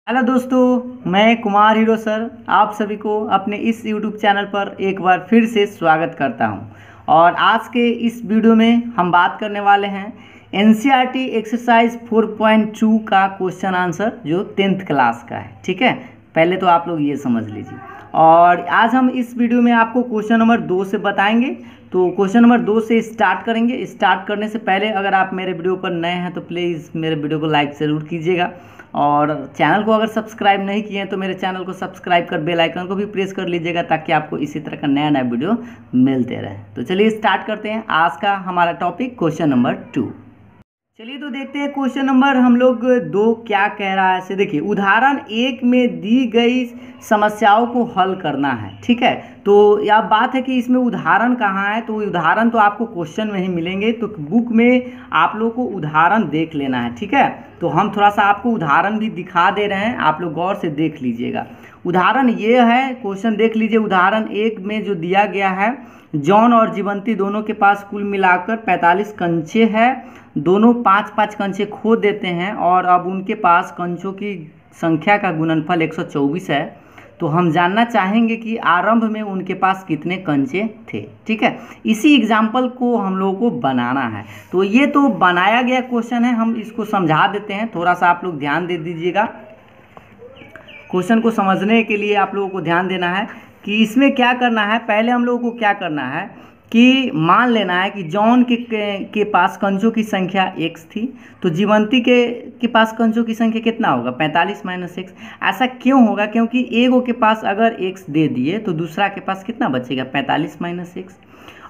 Hello दोस्तों, मैं Kumar hero sir आप सभी को अपने इस यूट्यूब चैनल पर एक बार फिर से स्वागत करता हूं। और आज के इस वीडियो में हम बात करने वाले हैं एनसीईआरटी एक्सरसाइज 4.2 का क्वेश्चन आंसर जो 10th क्लास का है। ठीक है, पहले तो आप लोग ये समझ लीजिए। और आज हम इस वीडियो में आपको क्वेश्चन नंबर 2 से बताएंगे। तो क्वेश्चन नंबर 2 से स्टार्ट करेंगे। स्टार्ट करने से पहले अगर आप मेरे वीडियो पर नए हैं तो प्लीज़ मेरे वीडियो को लाइक ज़रूर कीजिएगा। और चैनल को अगर सब्सक्राइब नहीं किए हैं तो मेरे चैनल को सब्सक्राइब कर बेल आइकन को भी प्रेस कर लीजिएगा ताकि आपको इसी तरह का नया नया वीडियो मिलते रहे। तो चलिए स्टार्ट करते हैं आज का हमारा टॉपिक क्वेश्चन नंबर 2। चलिए तो देखते हैं क्वेश्चन नंबर हम लोग 2 क्या कह रहा है। से देखिए, उदाहरण 1 में दी गई समस्याओं को हल करना है। ठीक है, तो यह बात है कि इसमें उदाहरण कहाँ है, तो उदाहरण तो आपको क्वेश्चन में ही मिलेंगे। तो बुक में आप लोग को उदाहरण देख लेना है। ठीक है, तो हम थोड़ा सा आपको उदाहरण भी दिखा दे रहे हैं, आप लोग गौर से देख लीजिएगा। उदाहरण ये है, क्वेश्चन देख लीजिए। उदाहरण 1 में जो दिया गया है, जॉन और जीवंती दोनों के पास कुल मिलाकर 45 कंचे हैं। दोनों 5-5 कंचे खो देते हैं और अब उनके पास कंचों की संख्या का गुणनफल 124 है। तो हम जानना चाहेंगे कि आरंभ में उनके पास कितने कंचे थे। ठीक है, इसी एग्जाम्पल को हम लोगों को बनाना है। तो ये तो बनाया गया क्वेश्चन है, हम इसको समझा देते हैं। थोड़ा सा आप लोग ध्यान दे दीजिएगा। क्वेश्चन को समझने के लिए आप लोगों को ध्यान देना है कि इसमें क्या करना है। पहले हम लोगों को क्या करना है कि मान लेना है कि जॉन के पास कंचों की संख्या x थी, तो जीवंती के पास कंचों की संख्या कितना होगा, 45 - x। ऐसा क्यों होगा, क्योंकि एगो के पास अगर x दे दिए तो दूसरा के पास कितना बचेगा, 45 - x।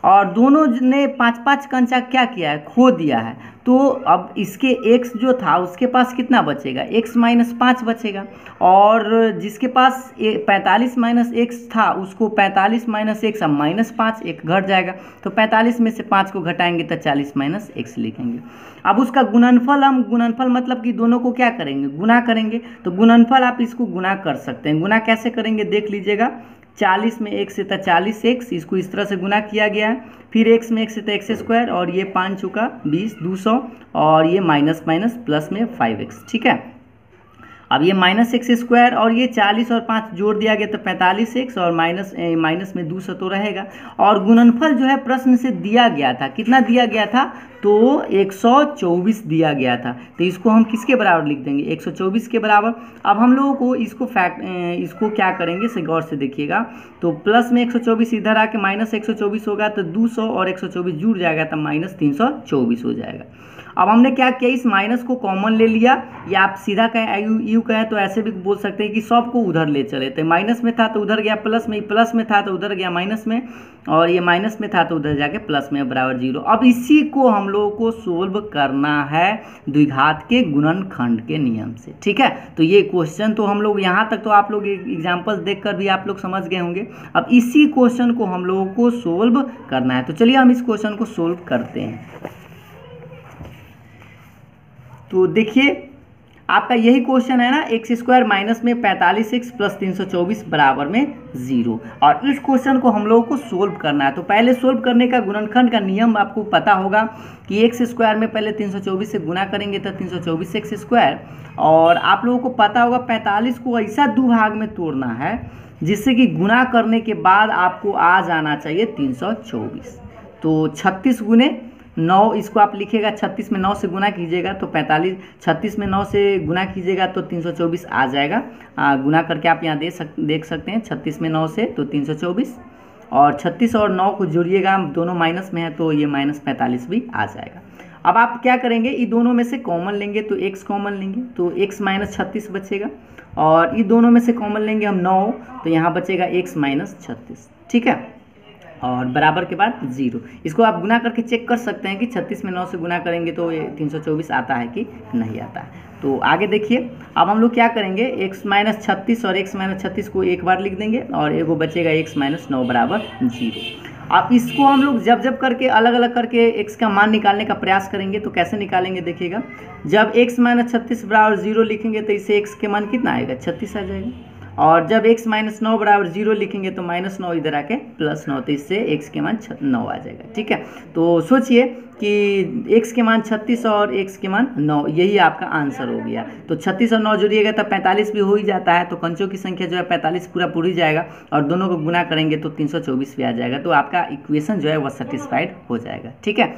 और दोनों ने 5-5 कंचा क्या किया है, खो दिया है। तो अब इसके x जो था उसके पास कितना बचेगा, x - 5 बचेगा। और जिसके पास 45 - x था उसको 45 - x अब -5 एक घट जाएगा। तो 45 में से 5 को घटाएंगे तो 40 - x लिखेंगे। अब उसका गुणनफल, हम गुणनफल मतलब कि दोनों को क्या करेंगे, गुना करेंगे। तो गुणनफल आप इसको गुना कर सकते हैं। गुना कैसे करेंगे देख लीजिएगा। 40 में 1 से था 40x, इसको इस तरह से गुना किया गया है। फिर x में 1 से था x स्क्वायर, और ये 5 चुका 20 200, और ये माइनस माइनस प्लस में 5x। ठीक है, अब ये -x स्क्वायर और ये 40 और 5 जोड़ दिया गया तो 45x, और माइनस में 200 तो रहेगा। और गुणनफल जो है प्रश्न से दिया गया था, कितना दिया गया था, तो 124 दिया गया था। तो इसको हम किसके बराबर लिख देंगे, 124 के बराबर। अब हम लोगों को इसको क्या करेंगे से गौर से देखिएगा। तो प्लस में 124 इधर आके -124 होगा, तो 200 और 124 जुड़ जाएगा तो -324 हो जाएगा। अब हमने क्या किया, इस माइनस को कॉमन ले लिया, या आप सीधा कहें यू कहें तो ऐसे भी बोल सकते हैं कि सब को उधर ले चले थे। माइनस में था तो उधर गया प्लस में, प्लस में था तो उधर गया माइनस में, और ये माइनस में था तो उधर जाके प्लस में बराबर 0। अब इसी को हम लोगों को सोल्व करना है द्विघात के गुणनखंड के नियम से। ठीक है, तो ये क्वेश्चन तो हम लोग यहाँ तक तो आप लोग एग्जाम्पल देखकर भी आप लोग समझ गए होंगे। अब इसी क्वेश्चन को हम लोगों को सोल्व करना है। तो चलिए हम इस क्वेश्चन को सोल्व करते हैं। तो देखिए, आपका यही क्वेश्चन है ना, x² माइनस में 45x प्लस 324 बराबर में 0। और इस क्वेश्चन को हम लोगों को सोल्व करना है। तो पहले सोल्व करने का गुणनखंड का नियम आपको पता होगा कि x² में पहले 324 से गुना करेंगे तो 324x²। और आप लोगों को पता होगा 45 को ऐसा 2 भाग में तोड़ना है जिससे कि गुना करने के बाद आपको आ जाना चाहिए 324। तो 36 गुने 9, इसको आप लिखिएगा 36 में 9 से गुना कीजिएगा तो 45, 36 में 9 से गुना कीजिएगा तो 324 आ जाएगा। गुना करके आप यहाँ देख सकते हैं 36 में 9 से तो 324, और 36 और 9 को जोड़िएगा, दोनों माइनस में है तो ये -45 भी आ जाएगा। अब आप क्या करेंगे, ये दोनों में से कॉमन लेंगे तो x कॉमन लेंगे तो x - 36 बचेगा, और ये दोनों में से कॉमन लेंगे हम 9 तो यहाँ बचेगा x - 36। ठीक है, और बराबर के बाद 0। इसको आप गुना करके चेक कर सकते हैं कि 36 में 9 से गुना करेंगे तो ये 324 आता है कि नहीं आता है। तो आगे देखिए, अब हम लोग क्या करेंगे, x - 36 और x - 36 को एक बार लिख देंगे, और एगो बचेगा x - 9 बराबर 0। अब इसको हम लोग जब करके अलग अलग करके x का मान निकालने का प्रयास करेंगे। तो कैसे निकालेंगे देखिएगा, जब x - 36 बराबर 0 लिखेंगे तो इससे x के मान कितना आएगा, 36 आ जाएगा। और जब x माइनस 9 बराबर 0 लिखेंगे तो माइनस 9 इधर आके प्लस 9, तो इससे x के मान 9 आ जाएगा। ठीक है, तो सोचिए कि x के मान 36 और x के मान 9, यही आपका आंसर हो गया। तो 36 और 9 जोड़िएगा तब 45 भी हो ही जाता है, तो कंचों की संख्या जो है 45 पूरी जाएगा और दोनों को गुना करेंगे तो 324 भी आ जाएगा। तो आपका इक्वेशन जो है वह सेटिस्फाइड हो जाएगा। ठीक है,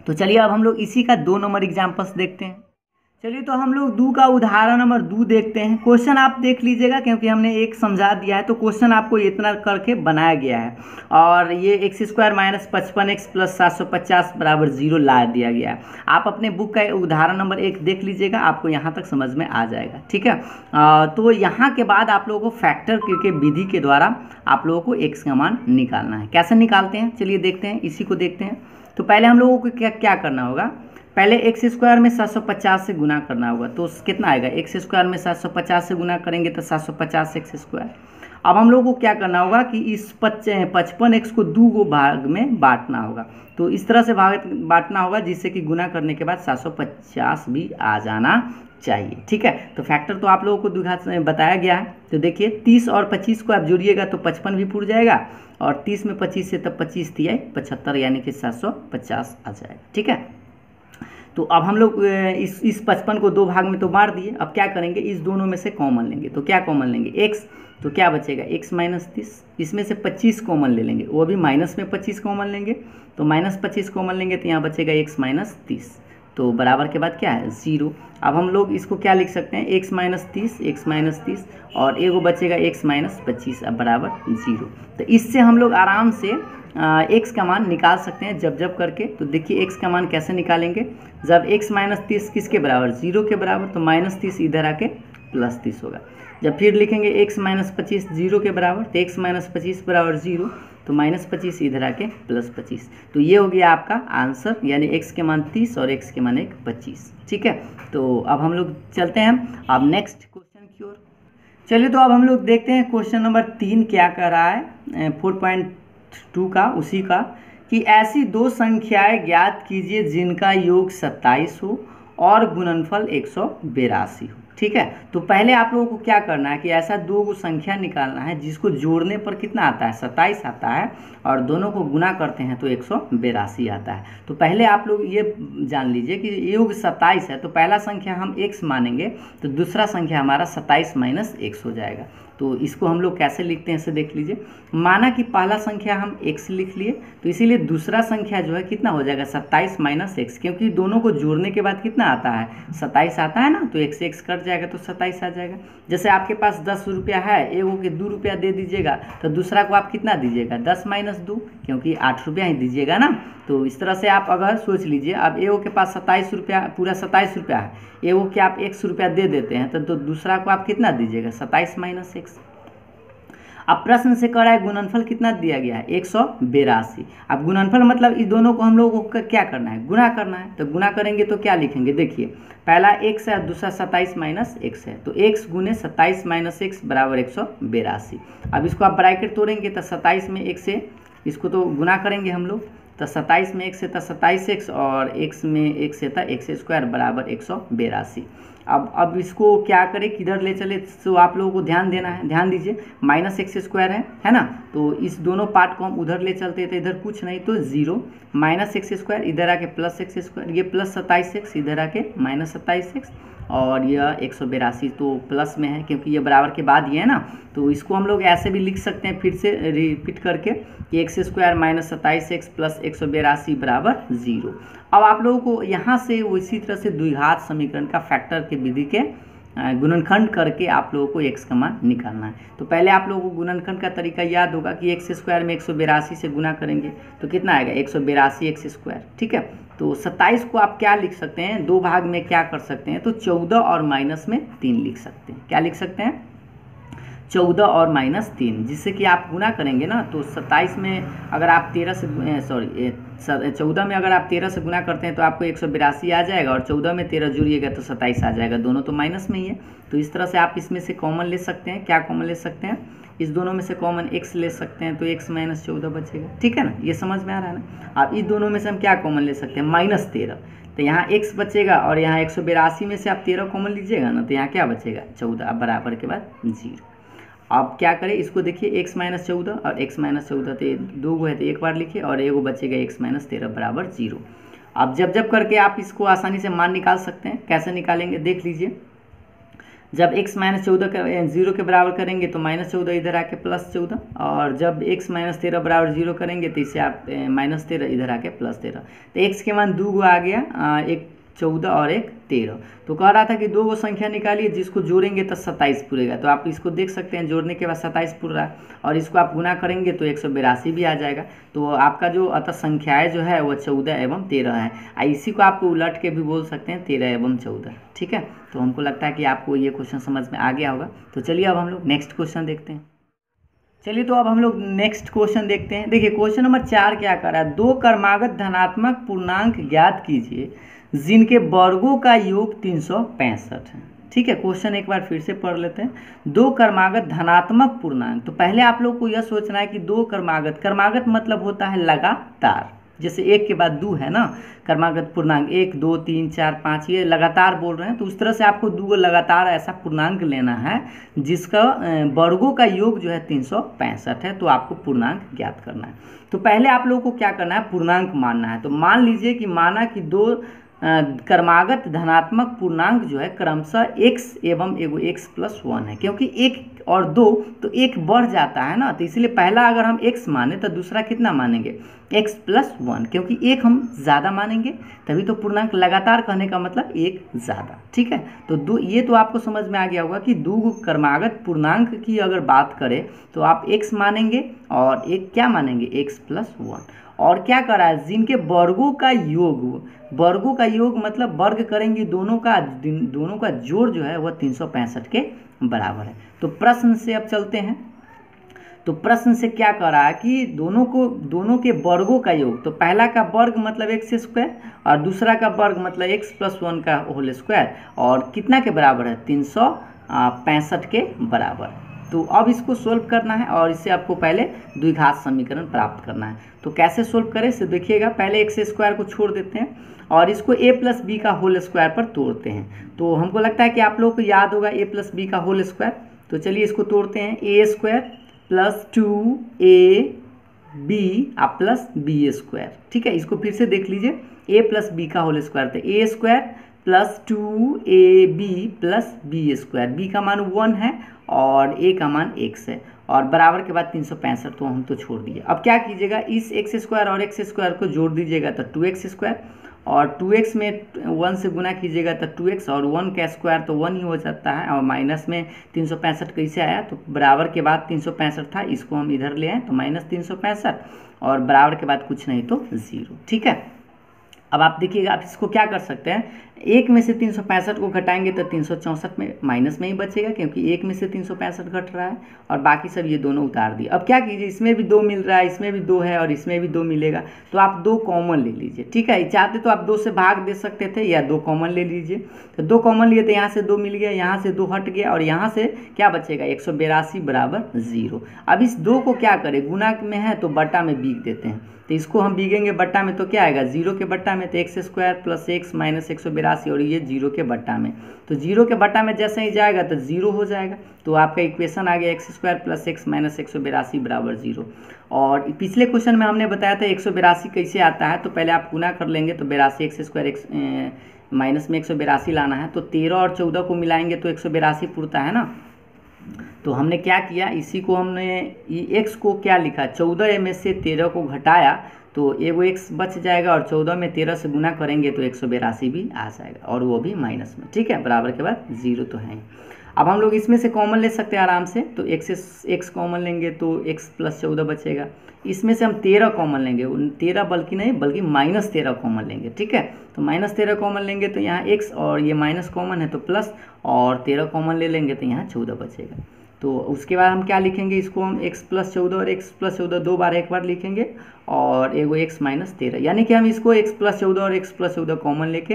तो चलिए अब हम लोग इसी का 2 नंबर एग्जाम्पल्स देखते हैं। चलिए तो हम लोग 2 का उदाहरण नंबर 2 देखते हैं। क्वेश्चन आप देख लीजिएगा क्योंकि हमने एक समझा दिया है, तो क्वेश्चन आपको इतना करके बनाया गया है और ये x² माइनस 55x प्लस 750 बराबर 0 ला दिया गया है। आप अपने बुक का उदाहरण नंबर 1 देख लीजिएगा, आपको यहाँ तक समझ में आ जाएगा। ठीक है, तो यहाँ के बाद आप लोगों को फैक्टर के विधि के द्वारा आप लोगों को x का मान निकालना है। कैसे निकालते हैं चलिए देखते हैं, इसी को देखते हैं। तो पहले हम लोगों को क्या करना होगा, पहले x² में 750 से गुना करना होगा, तो कितना आएगा, x² में 750 से गुना करेंगे तो 750x²। अब हम लोगों को क्या करना होगा कि इस 55x को 2 भाग में बांटना होगा, तो इस तरह से बांटना होगा जिससे कि गुना करने के बाद 750 भी आ जाना चाहिए। ठीक है, तो फैक्टर तो आप लोगों को बताया गया है। तो देखिए 30 और 25 को आप जोड़िएगा तो 55 भी पूरा जाएगा और 30 में 25 से तब 25 दिया 75, यानी कि 750 आ जाएगा। ठीक है, तो अब हम लोग इस 55 को 2 भाग में तो बांट दिए। अब क्या करेंगे, इस दोनों में से कॉमन लेंगे, तो क्या कॉमन लेंगे, x, तो क्या बचेगा x माइनस 30, इसमें से 25 कॉमन ले लेंगे, वो भी माइनस में 25 कॉमन लेंगे, तो माइनस 25 कॉमन लेंगे तो यहाँ बचेगा x माइनस 30, तो बराबर के बाद क्या है 0। अब हम लोग इसको क्या लिख सकते हैं, x माइनस 30 और एगो बचेगा x माइनस 25, अब बराबर 0। तो इससे हम लोग आराम से x का मान निकाल सकते हैं जब करके। तो देखिए x का मान कैसे निकालेंगे, जब x माइनस 30 किसके बराबर, 0 के बराबर, तो माइनस 30 इधर आके प्लस 30 होगा। जब फिर लिखेंगे x माइनस 25 0 के बराबर, तो x माइनस 25 बराबर 0, तो माइनस 25 इधर आके प्लस 25। तो ये हो गया आपका आंसर, यानी x के मान 30 और x के मान 25। ठीक है, तो अब हम लोग चलते हैं अब नेक्स्ट क्वेश्चन की ओर। चलिए तो अब हम लोग देखते हैं क्वेश्चन नंबर 3 क्या कर रहा है, 4.2 का, उसी का, कि ऐसी 2 संख्याएं ज्ञात कीजिए जिनका योग 27 हो और गुणनफल 182 हो। ठीक है, तो पहले आप लोगों को क्या करना है कि ऐसा 2 संख्या निकालना है जिसको जोड़ने पर कितना आता है, 27 आता है, और दोनों को गुना करते हैं तो 182 आता है। तो पहले आप लोग ये जान लीजिए कि योग 27 है, तो पहला संख्या हम x मानेंगे, तो दूसरा संख्या हमारा 27 माइनस x हो जाएगा। तो इसको हम लोग कैसे लिखते हैं इसे देख लीजिए। माना कि पहला संख्या हम x लिख लिए, तो इसीलिए दूसरा संख्या जो है कितना हो जाएगा, 27 माइनस x, क्योंकि दोनों को जोड़ने के बाद कितना आता है, 27 आता है ना, तो x कट जाएगा तो 27 आ जाएगा। जैसे आपके पास 10 रुपया है, एगो के 2 रुपया दे दीजिएगा, तो दूसरा को आप कितना दीजिएगा, 10 माइनस 2, क्योंकि 8 रुपया ही दीजिएगा ना। तो इस तरह से आप अगर सोच लीजिए, अब एगो के पास 27 रुपया, पूरा 27 रुपया है, एगो के आप 100 रुपया दे देते हैं, तो दूसरा को आप कितना दीजिएगा, 27 माइनस 1। अब प्रश्न से कह रहा है गुणनफल कितना दिया गया है, 182। अब गुणनफल मतलब इस दोनों को हम लोगों को क्या करना है, गुना करना है। तो गुना करेंगे तो क्या लिखेंगे, देखिए पहला x है, दूसरा 27 माइनस x है, तो x गुने 27 माइनस x बराबर 182। अब इसको आप ब्रैकेट तोड़ेंगे तो 27 में x से इसको तो गुना करेंगे हम लोग, तो 27 में x से था 27x और x में x से था x² बराबर 182। अब इसको क्या करें, किधर ले चले, तो आप लोगों को ध्यान देना है, ध्यान दीजिए, माइनस x² है ना, तो इस दोनों पार्ट को हम उधर ले चलते हैं, तो इधर कुछ नहीं तो 0, माइनस x² इधर आके प्लस x², ये प्लस 27x इधर आके माइनस 27x, और यह 182 तो प्लस में है क्योंकि ये बराबर के बाद ये है ना। तो इसको हम लोग ऐसे भी लिख सकते हैं, फिर से रिपीट करके, कि x² माइनस 27x प्लस 182 बराबर 0। अब आप लोगों को यहाँ से इसी तरह से द्विघात समीकरण का फैक्टर के विधि के गुणनखंड करके आप लोगों को x का मान निकालना है। तो पहले आप लोगों को गुणनखंड का तरीका याद होगा कि x² में 182 से गुना करेंगे तो कितना आएगा, 182x²। ठीक है, तो 27 को आप क्या लिख सकते हैं, 2 भाग में क्या कर सकते हैं, तो 14 और माइनस में 3 लिख सकते हैं। क्या लिख सकते हैं, 14 और माइनस 3, जिससे कि आप गुना करेंगे ना, तो 27 में अगर आप 14 में अगर आप 13 से गुना करते हैं तो आपको 182 आ जाएगा, और 14 में 13 जुड़िएगा तो 27 आ जाएगा, दोनों तो माइनस में ही है। तो इस तरह से आप इसमें से कॉमन ले सकते हैं। क्या कॉमन ले सकते हैं, इस दोनों में से कॉमन x ले सकते हैं, तो x माइनस 14 बचेगा। ठीक है ना, ये समझ में आ रहा है ना। आप इस दोनों में से हम क्या कॉमन ले सकते हैं, माइनस 13, तो यहाँ x बचेगा, और यहाँ 182 में से आप 13 कॉमन लीजिएगा ना, तो यहाँ क्या बचेगा 14, अब बराबर के बाद 0। अब क्या करें, इसको देखिए x माइनस 14 और x माइनस 14 तो दो गो है तो एक बार लिखिए और एगो बचेगा x माइनस 13 बराबर 0। अब जब करके आप इसको आसानी से मान निकाल सकते हैं। कैसे निकालेंगे देख लीजिए। जब x माइनस 14 का 0 के बराबर करेंगे तो माइनस 14 इधर आके प्लस 14, और जब x माइनस 13 बराबर 0 करेंगे तो इसे आप माइनस 13 इधर आके प्लस 13। तो x के मान दो गो आ गया, एक 14 और एक 13। तो कह रहा था कि दो गो संख्या निकालिए जिसको जोड़ेंगे तो 27 पूरेगा। तो आप इसको देख सकते हैं, जोड़ने के बाद 27 पूर रहा है और इसको आप गुना करेंगे तो 182 भी आ जाएगा। तो आपका जो अतः संख्याएँ जो है वो 14 एवं 13 है। इसी को आप उलट के भी बोल सकते हैं 13 एवं 14। ठीक है, तो हमको लगता है कि आपको ये क्वेश्चन समझ में आ गया होगा। तो चलिए अब हम लोग नेक्स्ट क्वेश्चन देखते हैं। चलिए तो अब हम लोग नेक्स्ट क्वेश्चन देखते हैं। देखिए क्वेश्चन नंबर 4 क्या कर रहा है, दो क्रमागत धनात्मक पूर्णांक ज्ञात कीजिए जिनके वर्गों का योग 365 है। ठीक है, क्वेश्चन एक बार फिर से पढ़ लेते हैं। दो क्रमागत धनात्मक पूर्णांक, तो पहले आप लोग को यह सोचना है कि दो क्रमागत मतलब होता है लगातार, जैसे एक के बाद दो है ना, क्रमागत पूर्णांक 1 2 3 4 5 ये लगातार बोल रहे हैं। तो उस तरह से आपको दो लगातार ऐसा पूर्णांक लेना है जिसका वर्गों का योग जो है 365 है। तो आपको पूर्णांक ज्ञात करना है। तो पहले आप लोगों को क्या करना है, पूर्णांक मानना है। तो मान लीजिए कि माना कि दो क्रमागत धनात्मक पूर्णांक जो है क्रमशः x एवं एगो x प्लस 1 है, क्योंकि 1 और 2 तो 1 बढ़ जाता है ना, तो इसलिए पहला अगर हम x माने तो दूसरा कितना मानेंगे, x प्लस 1, क्योंकि एक हम ज़्यादा मानेंगे तभी तो पूर्णांक लगातार कहने का मतलब एक ज़्यादा। ठीक है, तो दो ये तो आपको समझ में आ गया होगा कि दो क्रमागत पूर्णांक की अगर बात करें तो आप x मानेंगे और एक क्या मानेंगे, x प्लस 1। और क्या करा है, जिनके वर्गों का योग मतलब वर्ग करेंगे दोनों का जोड़ जो है वह 365 के बराबर है। तो प्रश्न से अब चलते हैं। तो प्रश्न से क्या करा है कि दोनों के वर्गों का योग, तो पहला का वर्ग मतलब x स्क्वायर और दूसरा का वर्ग मतलब x प्लस 1 का होल स्क्वायर, और कितना के बराबर है, 365 के बराबर। तो अब इसको सोल्व करना है और इससे आपको पहले द्विघात समीकरण प्राप्त करना है। तो कैसे सोल्व करें से देखिएगा। पहले एक्स स्क्वायर को छोड़ देते हैं और इसको a प्लस बी का होल स्क्वायर पर तोड़ते हैं। तो हमको लगता है कि आप लोगों को याद होगा a प्लस बी का होल स्क्वायर। तो चलिए इसको तोड़ते हैं, a square plus 2ab plus B square. ठीक है, इसको फिर से देख लीजिए, a प्लस बी का होल स्क्वायर, तो a square plus 2ab plus B square. B का मान 1 है और a का मान x है और बराबर के बाद 365 तो हम तो छोड़ दिए। अब क्या कीजिएगा, इस x स्क्वायर और x स्क्वायर को जोड़ दीजिएगा तो 2x स्क्वायर, और 2x में 1 से गुना कीजिएगा तो 2x, और 1 का स्क्वायर तो 1 ही हो जाता है, और माइनस में 365 कैसे आया, तो बराबर के बाद 365 था, इसको हम इधर ले आए तो माइनस 365, और बराबर के बाद कुछ नहीं तो 0। ठीक है, अब आप देखिएगा, आप इसको क्या कर सकते हैं, एक में से 365 को घटाएंगे तो 364 में माइनस में ही बचेगा, क्योंकि एक में से 365 घट रहा है और बाकी सब ये दोनों उतार दिए। अब क्या कीजिए, इसमें भी 2 मिल रहा है, इसमें भी 2 है और इसमें भी 2 मिलेगा, तो आप 2 कॉमन ले लीजिए। ठीक है, चाहते तो आप 2 से भाग दे सकते थे या 2 कॉमन ले लीजिए। तो 2 कॉमन लिए तो यहाँ से 2 मिल गया, यहाँ से 2 हट गया और यहाँ से क्या बचेगा, 182 बराबर 0। अब इस 2 को क्या करें, गुना में है तो बट्टा में बीग देते हैं, तो इसको हम बीगेंगे बट्टा में तो क्या आएगा, 0 के बट्टा में तो x square plus x minus 182, और ये 0 के बट्टा में, तो 0 के बट्टा में जैसे ही जाएगा तो 0 हो जाएगा। तो आपका इक्वेशन आ गया x square plus x minus 182 बराबर 0। और पिछले क्वेश्चन में हमने बताया था 182 कैसे आता है, तो पहले आप गुना कर लेंगे तो 82 x स्क्वायर x माइनस में 182 लाना है, तो 13 और 14 को मिलाएंगे तो 182 पुरता है ना। तो हमने क्या किया, इसी को हमने x को क्या लिखा, 14 में से 13 को घटाया तो एगो x बच जाएगा, और 14 में 13 से गुना करेंगे तो 182 भी आ जाएगा, और वो भी माइनस में। ठीक है, बराबर के बाद 0 तो है। अब हम लोग इसमें से कॉमन ले सकते हैं आराम से, तो x कॉमन लेंगे तो x प्लस 14 बचेगा। इसमें से हम 13 कॉमन लेंगे, 13 बल्कि माइनस 13 कॉमन लेंगे। ठीक है, तो माइनस 13 कॉमन लेंगे तो यहाँ x, और ये माइनस कॉमन है तो प्लस, और 13 कॉमन ले लेंगे तो यहाँ 14 बचेगा। तो उसके बाद हम क्या लिखेंगे, इसको हम x प्लस 14 और x प्लस 14 दो बार एक बार लिखेंगे, और एगो x माइनस 13, यानी कि हम इसको x प्लस 14 और x प्लस 14 कॉमन लेके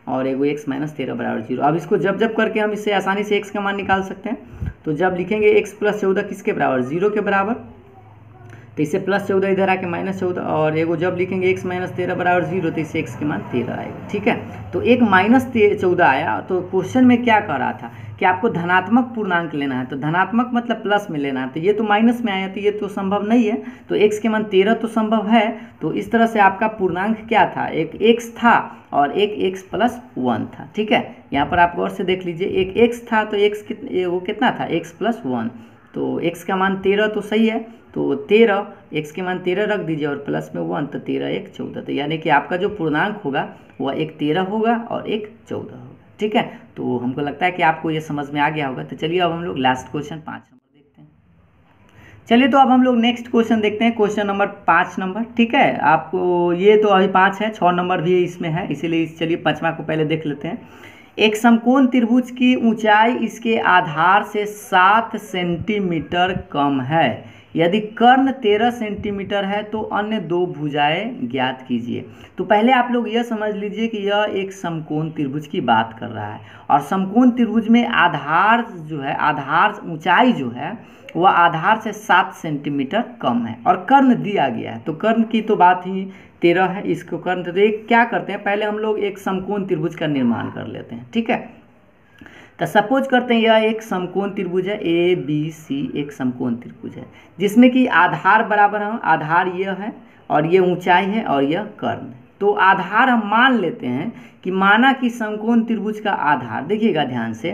और एगो x माइनस 13 बराबर 0। अब इसको जब करके हम इससे आसानी से x का मान निकाल सकते हैं। तो जब लिखेंगे x प्लस 14 किसके बराबर, 0 के बराबर, तो इससे +14 इधर आके -14, और एगो जब लिखेंगे x - 13 बराबर 0 तो इससे x के मान 13 आएगा। ठीक है, तो एक -14 आया। तो क्वेश्चन में क्या कह रहा था कि आपको धनात्मक पूर्णांक लेना है, तो धनात्मक मतलब प्लस में लेना है। तो ये तो माइनस में आया, तो ये तो संभव नहीं है। तो x के मान 13 तो संभव है। तो इस तरह से आपका पूर्णांक क्या था, एक x था और एक x + 1 था। ठीक है, यहाँ पर आप गौर से देख लीजिए, एक x था तो x वो कितना था, x + 1। तो x का मान 13 तो सही है, तो 13, x के मान 13 रख दीजिए और प्लस में 1, तो 13 × 1 = 14। तो यानी कि आपका जो पूर्णांक होगा वह एक 13 होगा और एक 14 होगा। ठीक है, तो हमको लगता है कि आपको ये समझ में आ गया होगा। तो चलिए अब हम लोग लास्ट क्वेश्चन 5 नंबर देखते हैं। चलिए तो अब हम लोग नेक्स्ट क्वेश्चन देखते हैं, क्वेश्चन नंबर 5 नंबर। ठीक है, आपको ये तो अभी 5 है, 6 नंबर भी इसमें है, इसीलिए चलिए 5वां को पहले देख लेते हैं। एक समकोण त्रिभुज की ऊंचाई इसके आधार से 7 सेंटीमीटर कम है। यदि कर्ण 13 सेंटीमीटर है तो अन्य 2 भुजाएं ज्ञात कीजिए। तो पहले आप लोग यह समझ लीजिए कि यह एक समकोण त्रिभुज की बात कर रहा है, और समकोण त्रिभुज में आधार जो है, आधार ऊंचाई जो है वह आधार से 7 सेंटीमीटर कम है, और कर्ण दिया गया है। तो कर्ण की तो बात ही 13 है, इसको कर्ण। तो एक क्या करते हैं, पहले हम लोग एक समकोण त्रिभुज का निर्माण कर लेते हैं। ठीक है, तो सपोज करते हैं यह एक समकोण त्रिभुज है, ABC एक समकोण त्रिभुज है, जिसमें कि आधार बराबर है, आधार यह है और ये ऊंचाई है और यह कर्ण है। तो आधार हम मान लेते हैं कि माना कि समकोण त्रिभुज का आधार, देखिएगा ध्यान से,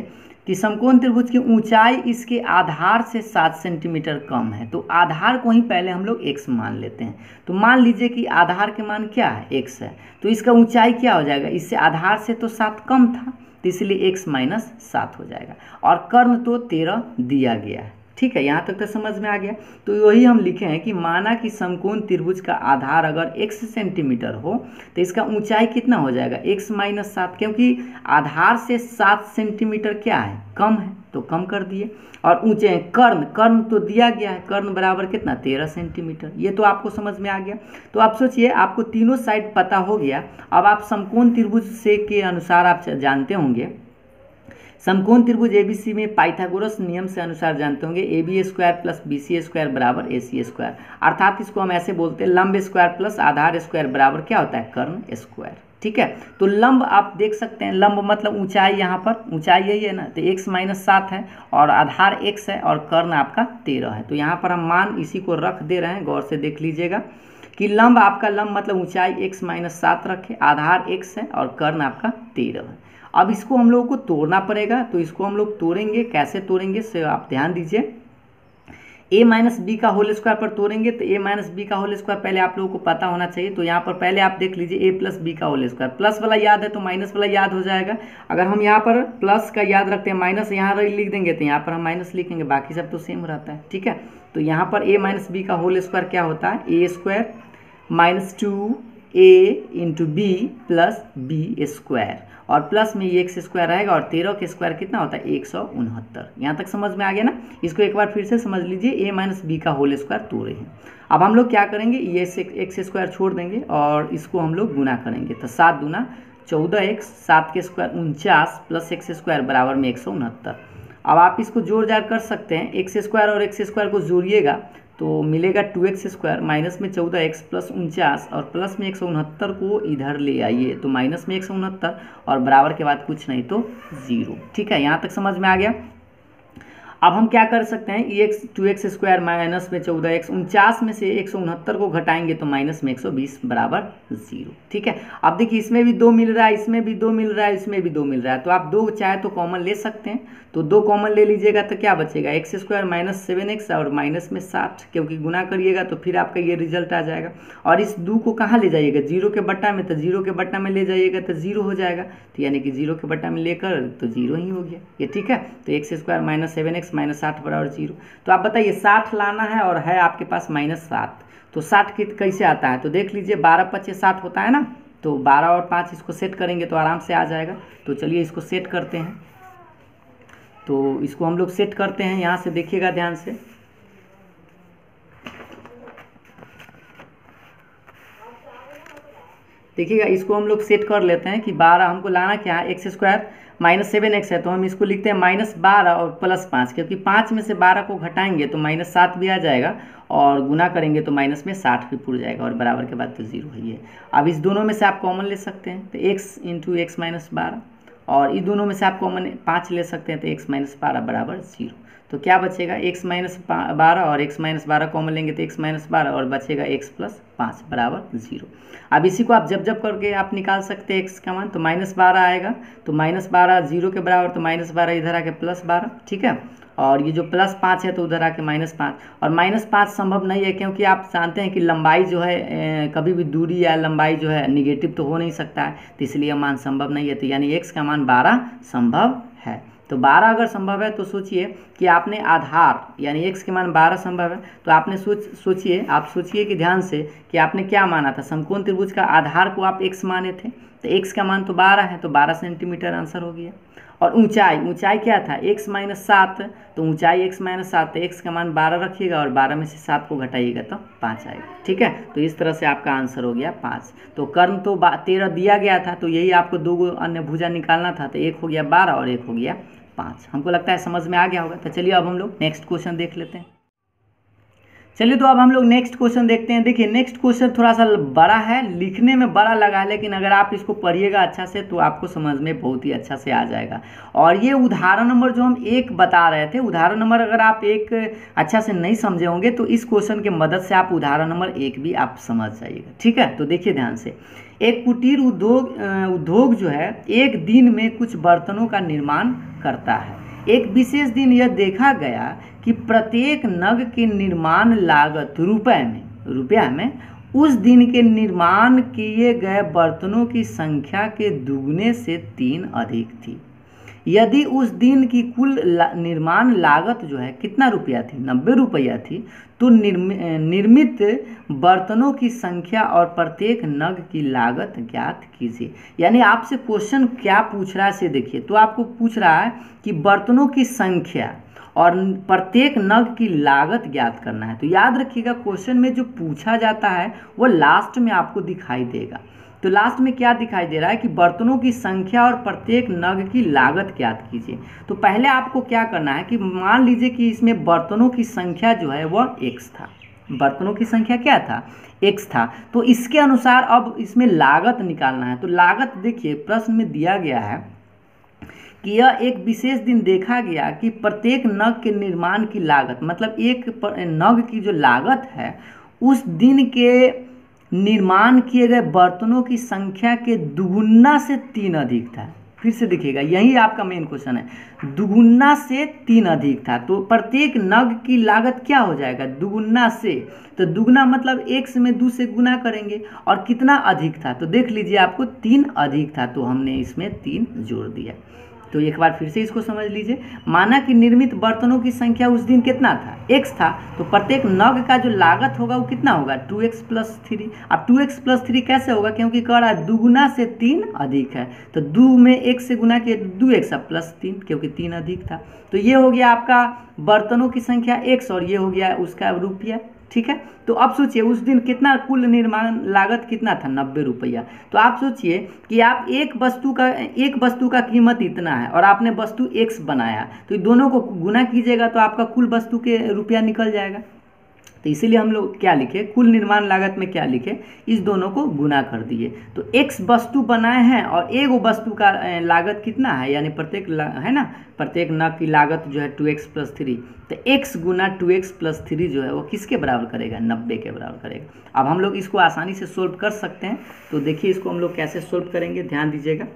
कि समकोण त्रिभुज की ऊंचाई इसके आधार से 7 सेंटीमीटर कम है। तो आधार को ही पहले हम लोग x मान लेते हैं। तो मान लीजिए कि आधार के मान क्या है, x है, तो इसका ऊंचाई क्या हो जाएगा, इससे आधार से तो 7 कम था, तो इसलिए x - 7 हो जाएगा, और कर्ण तो 13 दिया गया है। ठीक है, यहाँ तक तो समझ में आ गया। तो वही हम लिखे हैं कि माना कि समकोण त्रिभुज का आधार अगर x सेंटीमीटर हो तो इसका ऊंचाई कितना हो जाएगा, x - 7, क्योंकि आधार से 7 सेंटीमीटर क्या है, कम है, तो कम कर दिए। और ऊंचे कर्ण तो दिया गया है, कर्ण बराबर कितना, 13 सेंटीमीटर। ये तो आपको समझ में आ गया। तो आप सोचिए, आपको तीनों साइड पता हो गया। अब आप समकोण त्रिभुज से के अनुसार आप जानते होंगे, समकोण त्रिभुज ABC में पाइथागोरस नियम से अनुसार जानते होंगे, AB² + BC² बराबर AC²। अर्थात इसको हम ऐसे बोलते हैं, लंब स्क्वायर प्लस आधार स्क्वायर बराबर क्या होता है, कर्ण स्क्वायर। ठीक है, तो लंब आप देख सकते हैं, लंब मतलब ऊंचाई, यहाँ पर ऊंचाई यही है ना, तो x - 7 है और आधार x है और कर्ण आपका 13 है। तो यहाँ पर हम मान इसी को रख दे रहे हैं, गौर से देख लीजिएगा कि लंब आपका, लंब मतलब ऊंचाई x - 7 रखे, आधार x है और कर्ण आपका 13 है। अब इसको हम लोगों को तोड़ना पड़ेगा, तो इसको हम लोग तोड़ेंगे, कैसे तोड़ेंगे से आप ध्यान दीजिए। a - b का होल स्क्वायर पर तोड़ेंगे, तो a - b का होल स्क्वायर पहले आप लोगों को पता होना चाहिए। तो यहाँ पर पहले आप देख लीजिए, a + b का होल स्क्वायर, प्लस वाला याद है तो माइनस वाला याद हो जाएगा। अगर हम यहाँ पर प्लस का याद रखते हैं, माइनस यहाँ लिख देंगे तो यहाँ पर हम माइनस लिखेंगे, बाकी सब तो सेम रहता है। ठीक है, तो यहाँ पर a - b का होल स्क्वायर क्या होता है, a² - 2a × b + b², और प्लस में ये x² रहेगा, और 13 के स्क्वायर कितना होता है, 169। यहाँ तक समझ में आ गया ना। इसको एक बार फिर से समझ लीजिए, a - b का होल स्क्वायर तोड़े हैं। अब हम लोग क्या करेंगे, ये x² छोड़ देंगे और इसको हम लोग गुना करेंगे। तो 7 दूना 14x, 7 के स्क्वायर 49 + x² बराबर में 169। अब आप इसको जोड़ जाड़ कर सकते हैं, x² और x² को जोड़िएगा तो मिलेगा 2x² माइनस में 14x + 49 और प्लस में 169 को इधर ले आइए, तो माइनस में 169 और बराबर के बाद कुछ नहीं तो 0। ठीक है, यहाँ तक समझ में आ गया। अब हम क्या कर सकते हैं, 2x² माइनस में 14x, 49 में से 169 को घटाएंगे तो माइनस में 120 बराबर 0। ठीक है, अब देखिए इसमें भी 2 मिल रहा है, इसमें भी 2 मिल रहा है, इसमें भी 2 मिल रहा है, तो आप 2 चाहे तो कॉमन ले सकते हैं। तो 2 कॉमन ले लीजिएगा तो क्या बचेगा, x² - 7x और माइनस में 60, क्योंकि गुना करिएगा तो फिर आपका ये रिजल्ट आ जाएगा। और इस 2 को कहाँ ले जाइएगा, 0 के बट्टा में, तो 0 के बट्टा में ले जाइएगा तो 0 हो जाएगा, तो यानी कि 0 के बट्टा में लेकर तो 0 ही हो गया ये। ठीक है, तो x² - 7x - 60 बराबर 0। तो आप बताइए 60 लाना है और है आपके पास -7, तो 60 कैसे आता है, तो देख लीजिए 12 × 5 = 60 होता है ना, तो 12 और 5 इसको सेट करेंगे तो आराम से आ जाएगा। तो चलिए इसको सेट करते हैं, तो इसको हम लोग सेट करते हैं, यहाँ से देखिएगा ध्यान से। देखिएगा इसको हम लोग सेट कर लेते हैं कि 12 हमको लाना क्या है, एक्स स्क्वायर माइनस 7x है, तो हम इसको लिखते हैं -12 और +5, क्योंकि 5 में से 12 को घटाएंगे तो -7 भी आ जाएगा और गुना करेंगे तो माइनस में 60 भी पूरा जाएगा और बराबर के बाद तो 0 है ये। अब इस दोनों में से आप कॉमन ले सकते हैं तो x इंटू एक्स माइनस 12, और इस दोनों में से आप कॉमन 5 ले सकते हैं तो x माइनस 12 बराबर 0। तो क्या बचेगा, x माइनस 12 और x माइनस 12 कॉमन लेंगे तो x माइनस 12 और बचेगा x प्लस 5 बराबर 0। अब इसी को आप जब करके आप निकाल सकते हैं x का मान, तो -12 आएगा तो -12 0 के बराबर, तो -12 इधर आके +12, ठीक है, और ये जो +5 है तो उधर आके -5, और -5 संभव नहीं है क्योंकि आप जानते हैं कि लंबाई जो है कभी भी दूरी या लंबाई जो है निगेटिव तो हो नहीं सकता है, तो इसलिए मान संभव नहीं है। तो यानी x का मान 12 संभव है। तो 12 अगर संभव है तो सोचिए कि आपने आधार यानी x के मान 12 संभव है, तो आपने सोचिए कि ध्यान से कि आपने क्या माना था, समकोण त्रिभुज का आधार को आप x माने थे, तो x का मान तो 12 है, तो 12 सेंटीमीटर आंसर हो गया। और ऊंचाई क्या था, x माइनस 7, तो ऊंचाई x माइनस 7, तो x का मान 12 रखिएगा और 12 में से 7 को घटाइएगा तो 5 आएगा, ठीक है। तो इस तरह से आपका आंसर हो गया 5। तो कर्ण तो 13 दिया गया था, तो यही आपको 2 अन्य भुजा निकालना था, तो एक हो गया 12 और एक हो गया 5। हमको लगता है समझ में आ गया होगा। तो चलिए अब हम लोग नेक्स्ट क्वेश्चन देख लेते हैं। चलिए तो अब हम लोग नेक्स्ट क्वेश्चन देखते हैं। देखिए नेक्स्ट क्वेश्चन थोड़ा सा बड़ा है, लिखने में बड़ा लगा है, लेकिन अगर आप इसको पढ़िएगा अच्छा से तो आपको समझ में बहुत ही अच्छा से आ जाएगा। और ये उदाहरण नंबर जो हम 1 बता रहे थे, उदाहरण नंबर अगर आप 1 अच्छा से नहीं समझे होंगे तो इस क्वेश्चन की मदद से आप उदाहरण नंबर 1 भी आप समझ जाइएगा, ठीक है। तो देखिए ध्यान से, एक कुटीर उद्योग जो है एक दिन में कुछ बर्तनों का निर्माण करता है। एक विशेष दिन यह देखा गया कि प्रत्येक नग की निर्माण लागत रुपया में उस दिन के निर्माण किए गए बर्तनों की संख्या के दुगने से 3 अधिक थी। यदि उस दिन की कुल निर्माण लागत जो है कितना रुपया थी, 90 रुपया थी, तो निर्मित बर्तनों की संख्या और प्रत्येक नग की लागत ज्ञात कीजिए। यानी आपसे क्वेश्चन क्या पूछ रहा है से देखिए, तो आपको पूछ रहा है कि बर्तनों की संख्या और प्रत्येक नग की लागत ज्ञात करना है। तो याद रखिएगा क्वेश्चन में जो पूछा जाता है वो लास्ट में आपको दिखाई देगा। तो लास्ट में क्या दिखाई दे रहा है कि बर्तनों की संख्या और प्रत्येक नग की लागत ज्ञात कीजिए। तो पहले आपको क्या करना है कि मान लीजिए कि इसमें बर्तनों की संख्या जो है वह x था, बर्तनों की संख्या क्या था, x था। तो इसके अनुसार अब इसमें लागत निकालना है। तो लागत देखिए प्रश्न में दिया गया है कि यह एक विशेष दिन देखा गया कि प्रत्येक नग के निर्माण की लागत, मतलब एक नग की जो लागत है उस दिन के निर्माण किए गए बर्तनों की संख्या के दुगुना से 3 अधिक था। फिर से देखिएगा, यही आपका मेन क्वेश्चन है, दुगुना से 3 अधिक था। तो प्रत्येक नग की लागत क्या हो जाएगा, दुगुना से, तो दुगुना मतलब x में 2 से गुना करेंगे, और कितना अधिक था, तो देख लीजिए आपको 3 अधिक था, तो हमने इसमें 3 जोड़ दिया। तो एक बार फिर से इसको समझ लीजिए, माना कि निर्मित बर्तनों की संख्या उस दिन कितना था, x था, तो प्रत्येक नग का जो लागत होगा वो कितना होगा, 2x + 3। अब 2x + 3 कैसे होगा, क्योंकि कह रहा है दुगुना से 3 अधिक है, तो 2 में 1 से गुना किए 2x + 3, क्योंकि 3 अधिक था। तो ये हो गया आपका बर्तनों की संख्या x और ये हो गया उसका रुपया, ठीक है। तो अब सोचिए उस दिन कितना कुल निर्माण लागत कितना था, 90 रुपया। तो आप सोचिए कि आप एक वस्तु का कीमत इतना है और आपने वस्तु x बनाया, तो दोनों को गुना कीजिएगा तो आपका कुल वस्तु के रुपया निकल जाएगा। तो इसीलिए हम लोग क्या लिखे, कुल निर्माण लागत में क्या लिखे, इस दोनों को गुना कर दिए। तो x वस्तु बनाए हैं और एक वस्तु का लागत कितना है, यानी प्रत्येक है ना, प्रत्येक नग की लागत जो है 2x + 3, तो x गुना 2x + 3 जो है वो किसके बराबर करेगा, 90 के बराबर करेगा। अब हम लोग इसको आसानी से सोल्व कर सकते हैं। तो देखिए इसको हम लोग कैसे सोल्व करेंगे, ध्यान दीजिएगा।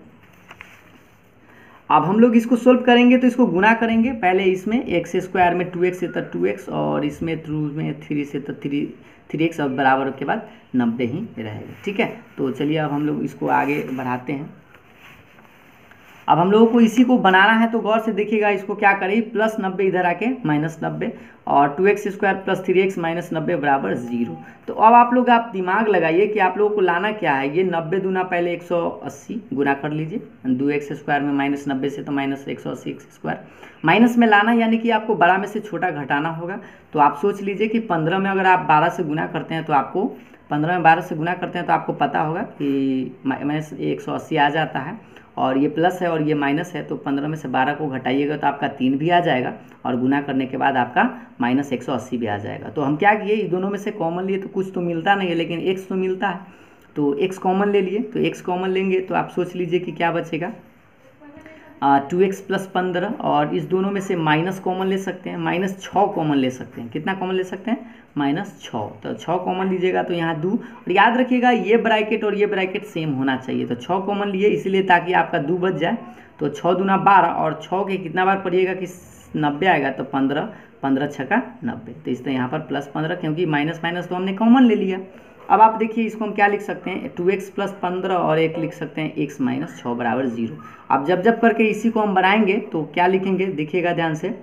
अब हम लोग इसको सोल्व करेंगे तो इसको गुना करेंगे, पहले इसमें x² में 2x से तो 2x और इसमें 3 में 3 से तो 3x और बराबर के बाद 90 ही रहेगा, ठीक है। तो चलिए अब हम लोग इसको आगे बढ़ाते हैं। अब हम लोगों को इसी को बनाना है, तो गौर से देखिएगा इसको क्या करें, +90 इधर आके -90 और 2x² + 3x - 90 बराबर 0। तो अब आप दिमाग लगाइए कि आप लोगों को लाना क्या है, ये 90 दूना पहले 180 गुना कर लीजिए, 2x² में -90 से तो -180x², माइनस में लाना यानी कि आपको बड़ा में से छोटा घटाना होगा। तो आप सोच लीजिए कि 15 में अगर आप 12 से गुना करते हैं तो आपको 15 में 12 से गुना करते हैं तो आपको पता होगा कि माइनस 180 आ जाता है, और ये प्लस है और ये माइनस है, तो 15 में से 12 को घटाइएगा तो आपका 3 भी आ जाएगा, और गुना करने के बाद आपका माइनस 180 भी आ जाएगा। तो हम क्या किए, दोनों में से कॉमन लिए तो कुछ तो मिलता नहीं है, लेकिन x तो मिलता है, तो x कॉमन ले लिए। तो x कॉमन लेंगे तो आप सोच लीजिए कि क्या बचेगा, 2x प्लस 15, और इस दोनों में से माइनस कॉमन ले सकते हैं, माइनस 6 कॉमन ले सकते हैं। कितना कॉमन ले सकते हैं, माइनस 6। तो 6 कॉमन लीजिएगा तो यहाँ 2, और याद रखिएगा ये ब्रैकेट और ये ब्रैकेट सेम होना चाहिए। तो 6 कॉमन लिए इसीलिए ताकि आपका 2 बच जाए। तो 6 दूना 12, और 6 के कितना बार पढ़िएगा कि 90 आएगा, तो 15, 15 छक्का 90। तो इसलिए यहाँ पर प्लस 15, क्योंकि माइनस माइनस तो हमने कॉमन ले लिया। अब आप देखिए इसको हम क्या लिख सकते हैं, 2x प्लस 15 और एक लिख सकते हैं x माइनस 6 बराबर 0। अब जब करके इसी को हम बनाएंगे तो क्या लिखेंगे, देखिएगा ध्यान से।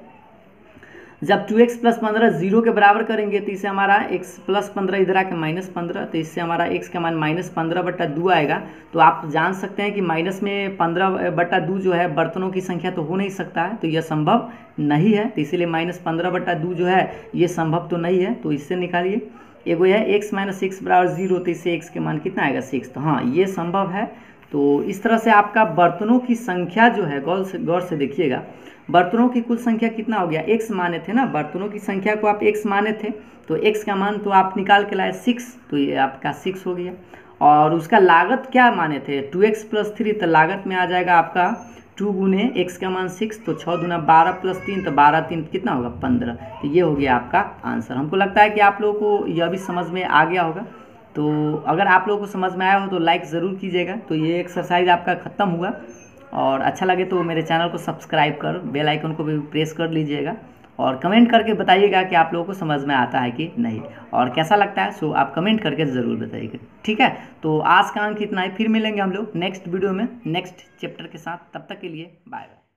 जब 2x प्लस 15 0 के बराबर करेंगे तो इससे हमारा x प्लस 15 इधर आके माइनस 15, तो इससे हमारा x का मान माइनस 15/2 आएगा। तो आप जान सकते हैं कि माइनस में 15/2 जो है बर्तनों की संख्या तो हो नहीं सकता है, तो यह संभव नहीं है। तो इसीलिए माइनस 15/2 जो है ये संभव तो नहीं है। तो इससे निकालिए, एगो है x माइनस 6 बराबर 0, तो इससे x के मान कितना आएगा 6। तो हाँ ये संभव है। तो इस तरह से आपका बर्तनों की संख्या जो है, गौर से देखिएगा, बर्तनों की कुल संख्या कितना हो गया, x माने थे ना, बर्तनों की संख्या को आप x माने थे, तो x का मान तो आप निकाल के लाए 6, तो ये आपका 6 हो गया। और उसका लागत क्या माने थे, 2x प्लस 3, तो लागत में आ जाएगा आपका 2 गुने x का मान 6, तो 6 दूना 12 प्लस 3, तो 12 3 कितना होगा 15। तो ये हो गया आपका आंसर। हमको लगता है कि आप लोगों को यह भी समझ में आ गया होगा। तो अगर आप लोगों को समझ में आया हो तो लाइक ज़रूर कीजिएगा। तो ये एक्सरसाइज आपका ख़त्म हुआ, और अच्छा लगे तो मेरे चैनल को सब्सक्राइब कर बेल आइकन को भी प्रेस कर लीजिएगा, और कमेंट करके बताइएगा कि आप लोगों को समझ में आता है कि नहीं, और कैसा लगता है। सो आप कमेंट करके ज़रूर बताइएगा, ठीक है। तो आज का अंक इतना ही, फिर मिलेंगे हम लोग नेक्स्ट वीडियो में नेक्स्ट चैप्टर के साथ। तब तक के लिए बाय बाय।